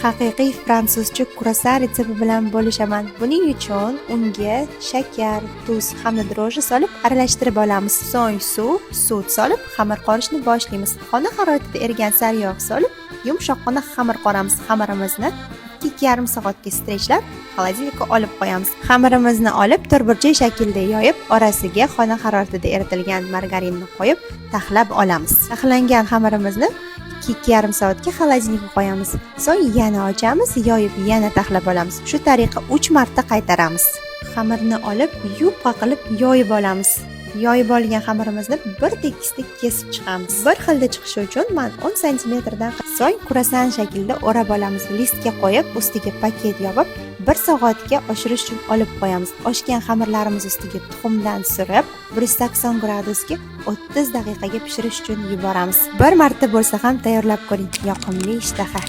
haqiqiy fransuzcha kruassan retsepti bilan bo'lishaman. Buning uchun unga shakar, tuz hamda droji solib aralashtirib olamiz. So'ng suv solib xamir qorishni boshlaymiz. Xona haroratida erigan sariyog' solib yumshoqqina xamir qoramiz. Xamirimizni 2,5 soatga strechlab xolodilnikka olib qo'yamiz. Xamirimizni olib to'rtburchak shaklda yoyib, orasiga xona haroratida eritilgan margarinni qo'yib taxlab olamiz. Taxlangan xamirimizni 2,5 soatga xolodilnikka qo'yamiz. So'ng yana ochamiz, yoyib yana taxlab olamiz. Shu tariqa 3 marta qaytaramiz. Xamirni olib, yupqa qilib yoyib olamiz. Yoyib olgan xamirimizni bir tekisda kesib chiqamiz. Bir xilda chiqishi uchun men 10 sm dan so'ng kruassan shaklida o'rab olamiz. Listga qo'yib, ustiga paket yopib, 1 soatga oshirish uchun olib qo'yamiz. Oshgan xamirlarimiz ustiga tuxumdan surib, 180 gradusga 30 daqiqaga pishirish uchun yuboramiz. Bir marta bo'lsa ham tayyorlab ko'ring. Yoqimli ishtaha.